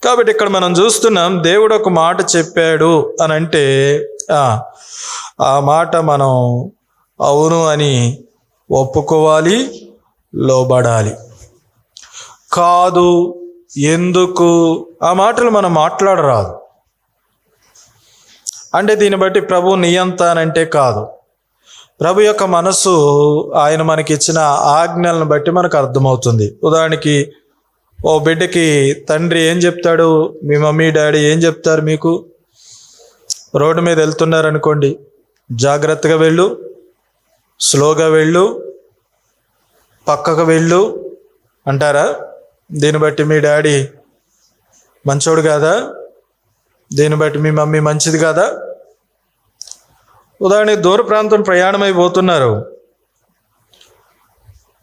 కాబట్టి ఇక్కడ మనం చూస్తున్నాం, దేవుడు ఒక మాట చెప్పాడు అని అంటే ఆ మాట మనం అవును అని ఒప్పుకోవాలి, లోబడాలి. కాదు, ఎందుకు, ఆ మాటలు మనం మాట్లాడరాదు. అంటే దీన్ని బట్టి ప్రభు నియంత అని అంటే కాదు. ప్రభు యొక్క మనసు, ఆయన మనకిచ్చిన ఆజ్ఞలను బట్టి మనకు అర్థమవుతుంది. ఉదాహరణకి ఓ బిడ్డకి తండ్రి ఏం చెప్తాడు, మీ మమ్మీ డాడీ ఏం చెప్తారు మీకు? రోడ్డు మీద వెళ్తున్నారనుకోండి, జాగ్రత్తగా వెళ్ళు, స్లోగా వెళ్ళు, పక్కకు వెళ్ళు అంటారా? దీన్ని బట్టి మీ డాడీ మంచోడు కాదా? దీన్ని బట్టి మీ మమ్మీ మంచిది కాదా? ఉదాహరణకి దూర ప్రాంతం ప్రయాణమైపోతున్నారు,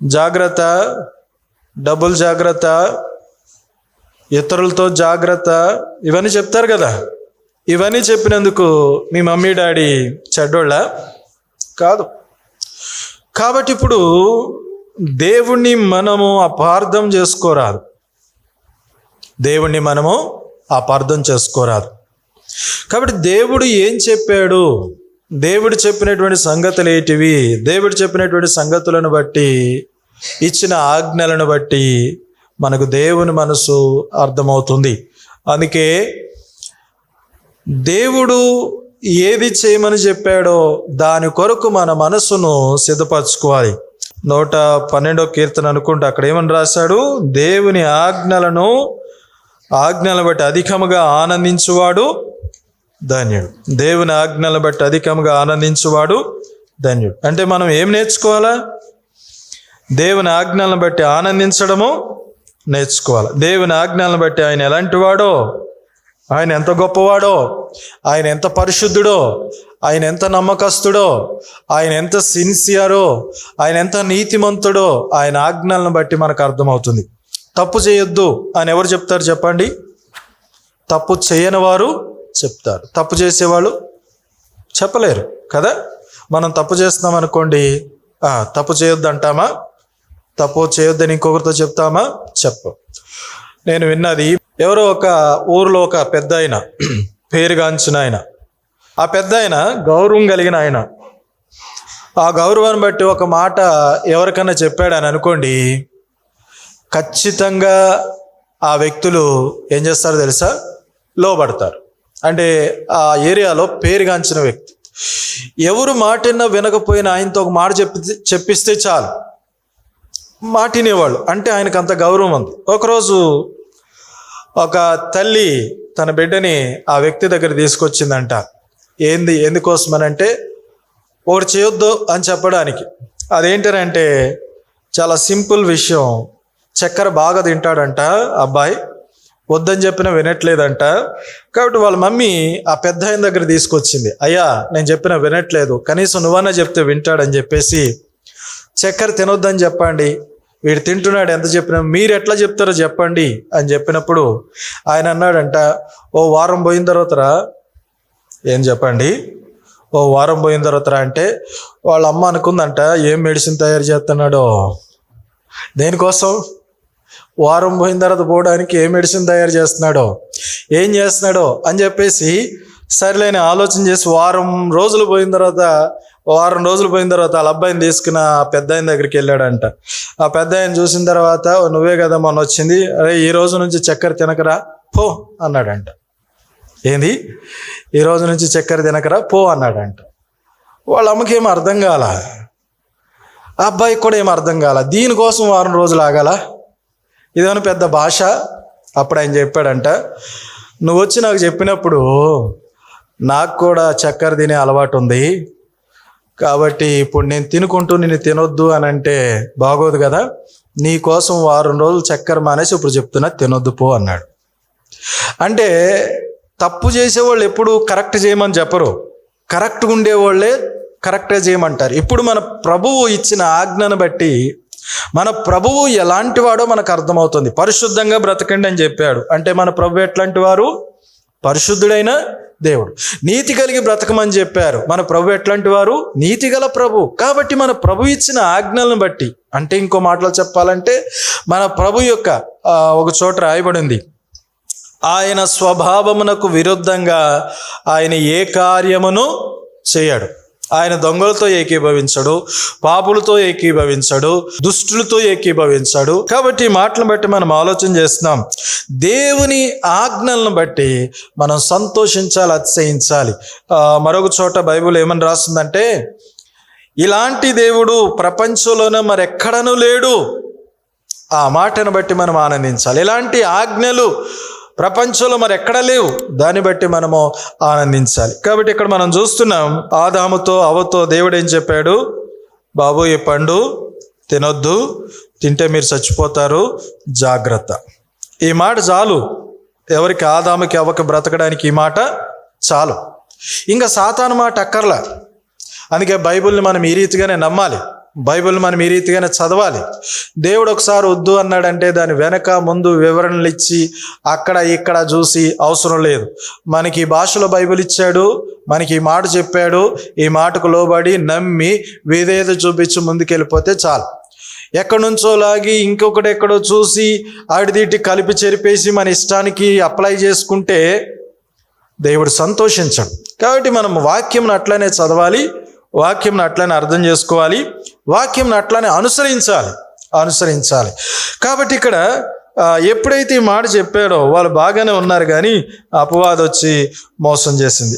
జాగ్రత్త, డబ్బులు జాగ్రత్త, ఇతరులతో జాగ్రత్త, ఇవన్నీ చెప్తారు కదా. ఇవన్నీ చెప్పినందుకు మీ మమ్మీ డాడీ చెడ్డోళ్ళ కాదు. కాబట్టి ఇప్పుడు దేవుణ్ణి మనము అపార్థం చేసుకోరాదు. దేవుణ్ణి మనము అపార్థం చేసుకోరాదు. కాబట్టి దేవుడు ఏం చెప్పాడు, దేవుడు చెప్పినటువంటి సంగతులు ఏంటివి, దేవుడు చెప్పినటువంటి సంగతులను బట్టి, ఇచ్చిన ఆజ్ఞలను బట్టి మనకు దేవుని మనసు అర్థమవుతుంది. అందుకే దేవుడు ఏది చేయమని చెప్పాడో దాని కొరకు మన మనసును సిద్ధపరచుకోవాలి. 112వ కీర్తన అనుకుంటే అక్కడ ఏమని రాశాడు? దేవుని ఆజ్ఞలను బట్టి అధికముగా ఆనందించువాడు ధన్యుడు. దేవుని ఆజ్ఞలను బట్టి అధికముగా ఆనందించువాడు ధన్యుడు. అంటే మనం ఏం నేర్చుకోవాలా? దేవుని ఆజ్ఞలను బట్టి ఆనందించడము నేర్చుకోవాలి. దేవుని ఆజ్ఞలను బట్టి ఆయన ఎలాంటి వాడో, ఆయన ఎంత గొప్పవాడో, ఆయన ఎంత పరిశుద్ధుడో, ఆయన ఎంత నమ్మకస్తుడో, ఆయన ఎంత సిన్సియరో, ఆయన ఎంత నీతిమంతుడో ఆయన ఆజ్ఞలను బట్టి మనకు అర్థమవుతుంది. తప్పు చేయొద్దు అని ఎవరు చెప్తారు చెప్పండి? తప్పు చేయని వారు చెప్తారు. తప్పు చేసేవాళ్ళు చెప్పలేరు కదా. మనం తప్పు చేస్తున్నాం అనుకోండి, తప్పు చేయొద్దు అంటామా? తప్పు చేయొద్దని ఇంకొకరితో చెప్తామా? చెప్పు. నేను విన్నది, ఎవరో ఒక ఊరిలో ఒక పెద్ద ఆయన, పేరుగాంచిన ఆయన, ఆ పెద్ద ఆయన గౌరవం కలిగిన ఆయన. ఆ గౌరవాన్ని బట్టి ఒక మాట ఎవరికన్నా చెప్పాడని అనుకోండి, ఖచ్చితంగా ఆ వ్యక్తులు ఏం చేస్తారో తెలుసా? లోబడతారు. అంటే ఆ ఏరియాలో పేరుగాంచిన వ్యక్తి. ఎవరు మాటిన్నా వినకపోయినా ఆయనతో ఒక మాట చెప్పిస్తే చాలు మాటినేవాళ్ళు. అంటే ఆయనకు అంత గౌరవం ఉంది. ఒకరోజు ఒక తల్లి తన బిడ్డని ఆ వ్యక్తి దగ్గర తీసుకొచ్చిందంట. ఎందుకోసమనంటే ఒకటి చేయొద్దు అని చెప్పడానికి. అదేంటంటే చాలా సింపుల్ విషయం. చక్కెర బాగా తింటాడంట అబ్బాయి, వద్దని చెప్పినా వినట్లేదంట. కాబట్టి వాళ్ళ మమ్మీ ఆ పెద్ద ఆయన దగ్గర తీసుకొచ్చింది. అయ్యా, నేను చెప్పినా వినట్లేదు, కనీసం నువ్వన్నా చెప్తే వింటాడని చెప్పేసి, చక్కెర తినొద్దని చెప్పండి, వీడు తింటున్నాడు, ఎంత చెప్పినా మీరు ఎట్లా చెప్తారో చెప్పండి అని చెప్పినప్పుడు ఆయన అన్నాడంట, ఓ వారం పోయిన తర్వాత రా. ఏం చెప్పండి? ఓ వారం పోయిన తర్వాత రా అంటే వాళ్ళ అమ్మ అనుకుందంట, ఏం మెడిసిన్ తయారు చేస్తున్నాడో, దేనికోసం? వారం పోయిన తర్వాత పోవడానికి ఏ మెడిసిన్ తయారు చేస్తున్నాడో, ఏం చేస్తున్నాడో అని చెప్పేసి సరిలేని ఆలోచన చేసి వారం రోజులు పోయిన తర్వాత వాళ్ళ అబ్బాయిని తీసుకుని ఆ పెద్ద ఆయన దగ్గరికి వెళ్ళాడంట. ఆ పెద్ద ఆయన చూసిన తర్వాత, నువ్వే కదా మొన్న వచ్చింది, అరే ఈ రోజు నుంచి చక్కెర తినకరా పో అన్నాడంట. ఏంది? ఈ రోజు నుంచి చక్కెర తినకరా పో అన్నాడంట. వాళ్ళ అమ్మకి ఏం అర్థం కాల, ఆ అబ్బాయికి కూడా ఏం అర్థం కాల. దీనికోసం వారం రోజులు ఆగాల? ఇదేమో పెద్ద భాష. అప్పుడు ఆయన చెప్పాడంట, నువ్వు వచ్చి నాకు చెప్పినప్పుడు నాకు కూడా చక్కెర తినే అలవాటు ఉంది, కాబట్టి ఇప్పుడు నేను తినుకుంటూ నిన్ను తినొద్దు అని అంటే బాగోదు కదా, నీ కోసం వారం రోజులు చక్కెర మానేసి ఇప్పుడు చెప్తున్నా తినొద్దు పో అన్నాడు. అంటే తప్పు చేసేవాళ్ళు ఎప్పుడు కరెక్ట్ చేయమని చెప్పరు, కరెక్ట్గా ఉండేవాళ్ళే కరెక్ట్గా చేయమంటారు. ఇప్పుడు మన ప్రభువు ఇచ్చిన ఆజ్ఞను బట్టి మన ప్రభువు ఎలాంటి వాడో మనకు అర్థమవుతుంది. పరిశుద్ధంగా బ్రతకండి అని చెప్పాడు. అంటే మన ప్రభు ఎట్లాంటి వారు? పరిశుద్ధుడైన దేవుడు. నీతి కలిగి బ్రతకమని చెప్పారు. మన ప్రభు ఎట్లాంటి వారు? నీతి గల ప్రభు. కాబట్టి మన ప్రభు ఇచ్చిన ఆజ్ఞలను బట్టి, అంటే ఇంకో మాటలో చెప్పాలంటే మన ప్రభు యొక్క ఒక చోట రాయబడింది, ఆయన స్వభావమునకు విరుద్ధంగా ఆయన ఏ కార్యమును చేయడు. ఆయన దొంగలతో ఏకీభవించడు, పాపులతో ఏకీభవించడు, దుష్టులతో ఏకీభవించడు. కాబట్టి ఈ మాటలను బట్టి మనం ఆలోచన చేస్తున్నాం, దేవుని ఆజ్ఞలను బట్టి మనం సంతోషించాలి, అతిశయించాలి. మరొక చోట బైబిల్ ఏమని రాస్తుందంటే, ఇలాంటి దేవుడు ప్రపంచంలోనే మరెక్కడనూ లేడు. ఆ మాటను బట్టి మనం ఆనందించాలి. ఇలాంటి ఆజ్ఞలు ప్రపంచంలో మరి ఎక్కడ లేవు, దాన్ని బట్టి మనము ఆనందించాలి. కాబట్టి ఇక్కడ మనం చూస్తున్నాం, ఆదాముతో అవ్వతో దేవుడు ఏం చెప్పాడు? బాబు, ఈ పండు తినొద్దు, తింటే మీరు చచ్చిపోతారు, జాగ్రత్త. ఈ మాట చాలు. ఎవరికి? ఆదాముకి అవ్వకి బ్రతకడానికి ఈ మాట చాలు. ఇంకా సాతాను మాట అక్కర్లా. అందుకే బైబిల్ని మనం ఈ రీతిగానే నమ్మాలి, బైబిల్ మనం ఈ రీతిగానే చదవాలి. దేవుడు ఒకసారి వద్దు అన్నాడంటే దాని వెనక ముందు వివరణలు ఇచ్చి అక్కడ ఇక్కడ చూసి అవసరం లేదు. మనకి ఈ భాషలో బైబిల్ ఇచ్చాడు, మనకి ఈ మాట చెప్పాడు, ఈ మాటకు లోబడి నమ్మి విధేయత చూపించి ముందుకెళ్ళిపోతే చాలు. ఎక్కడి నుంచో లాగి ఇంకొకటి ఎక్కడో చూసి ఆడిదీటి కలిపి చెరిపేసి మన ఇష్టానికి అప్లై చేసుకుంటే దేవుడు సంతోషించడు. కాబట్టి మనం వాక్యంను అట్లనే చదవాలి, వాక్యంను అట్లనే అర్థం చేసుకోవాలి, వాక్యంను అట్లనే అనుసరించాలి. కాబట్టి ఇక్కడ ఎప్పుడైతే ఈ మాట చెప్పాడో వాళ్ళు బాగానే ఉన్నారు, కానీ అపవాదం వచ్చి మోసం చేసింది.